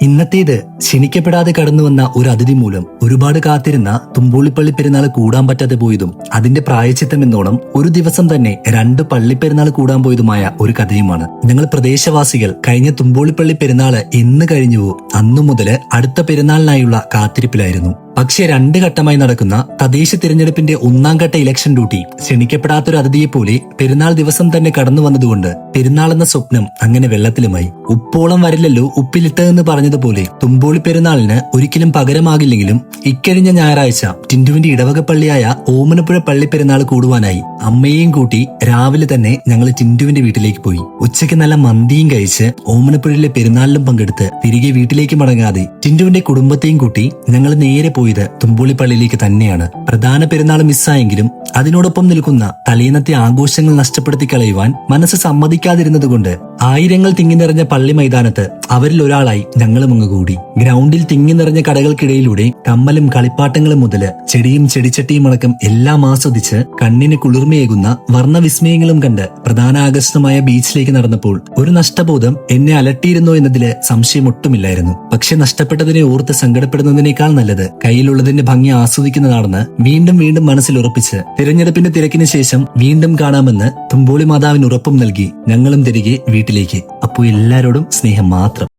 ഇന്നത്തേത് ക്ഷണിക്കപ്പെടാതെ കടന്നുവന്ന ഒരു അതിഥി മൂലം ഒരുപാട് കാത്തിരുന്ന തുമ്പോളിപ്പള്ളി പെരുന്നാൾ കൂടാൻ പറ്റാതെ പോയതും അതിന്റെ പ്രായച്ചിത്തമെന്നോണം ഒരു ദിവസം തന്നെ 2 പള്ളിപ്പെരുന്നാൾ കൂടാൻ പോയതുമായ ഒരു കഥയുമാണ്. ഞങ്ങൾ പ്രദേശവാസികൾ കഴിഞ്ഞ തുമ്പോളിപ്പള്ളി പെരുന്നാള് എന്ന് കഴിഞ്ഞുവോ അന്നു മുതല് അടുത്ത പെരുന്നാളിനായുള്ള കാത്തിരിപ്പിലായിരുന്നു. പക്ഷേ 2 ഘട്ടമായി നടക്കുന്ന തദ്ദേശ തിരഞ്ഞെടുപ്പിന്റെ 1ാം ഘട്ട ഇലക്ഷൻ ഡ്യൂട്ടി ക്ഷണിക്കപ്പെടാത്തൊരു അതിഥിയെ പോലെ പെരുന്നാൾ ദിവസം തന്നെ കടന്നു വന്നതുകൊണ്ട് പെരുന്നാൾ എന്ന സ്വപ്നം അങ്ങനെ വെള്ളത്തിലുമായി. ഉപ്പോളം വരില്ലല്ലോ ഉപ്പിലിട്ടതെന്ന് പറഞ്ഞതുപോലെ തുമ്പോളി പെരുന്നാളിന് ഒരിക്കലും പകരമാകില്ലെങ്കിലും ഇക്കഴിഞ്ഞ ഞായറാഴ്ച ടിന്റുവിന്റെ ഇടവകപ്പള്ളിയായ ഓമനപ്പുഴ പള്ളി പെരുന്നാൾ കൂടുവാനായി അമ്മയെയും കൂട്ടി രാവിലെ തന്നെ ഞങ്ങൾ ടിന്റുവിന്റെ വീട്ടിലേക്ക് പോയി. ഉച്ചയ്ക്ക് നല്ല മന്തിയും കഴിച്ച് ഓമനപ്പുഴയിലെ പെരുന്നാളിലും പങ്കെടുത്ത് തിരികെ വീട്ടിലേക്ക് മടങ്ങാതെ ടിന്റുവിന്റെ കുടുംബത്തെയും കൂട്ടി ഞങ്ങൾ നേരെ പോയത് തുമ്പോളി പള്ളിയിലേക്ക് തന്നെയാണ്. പ്രധാന പെരുന്നാൾ മിസ്സായെങ്കിലും അതിനോടൊപ്പം നിൽക്കുന്ന തലേന്നത്തെ ആഘോഷങ്ങൾ നഷ്ടപ്പെടുത്തി കളയുവാൻ മനസ്സ് സമ്മതിക്കാതിരുന്നതുകൊണ്ട് ആയിരങ്ങൾ തിങ്ങി നിറഞ്ഞ പള്ളി മൈതാനത്ത് അവരിൽ ഒരാളായി ഞങ്ങളും അങ്ങ് കൂടി. ഗ്രൗണ്ടിൽ തിങ്ങി നിറഞ്ഞ കടകൾക്കിടയിലൂടെ കമ്മലും കളിപ്പാട്ടങ്ങളും മുതല് ചെടിയും ചെടിച്ചട്ടിയും അടക്കം എല്ലാം ആസ്വദിച്ച് കണ്ണിന് കുളിർമയേകുന്ന വർണ്ണവിസ്മയങ്ങളും കണ്ട് പ്രധാന ആകർഷണമായ ബീച്ചിലേക്ക് നടന്നപ്പോൾ ഒരു നഷ്ടബോധം എന്നെ അലട്ടിയിരുന്നോ എന്നതില് സംശയമൊട്ടുമില്ലായിരുന്നു. പക്ഷെ നഷ്ടപ്പെട്ടതിനെ ഓർത്ത് സങ്കടപ്പെടുന്നതിനേക്കാൾ നല്ലത് കയ്യിലുള്ളതിന്റെ ഭംഗി ആസ്വദിക്കുന്നതാണെന്ന് വീണ്ടും വീണ്ടും മനസ്സിൽ ഉറപ്പിച്ച് തിരഞ്ഞെടുപ്പിന്റെ തിരക്കിന് ശേഷം വീണ്ടും കാണാമെന്ന് തുമ്പോളി മാതാവിന് ഉറപ്പും നൽകി ഞങ്ങളും തിരികെ വീട്ടിലേക്ക്. അപ്പോൾ എല്ലാരോടും സ്നേഹം മാത്രം.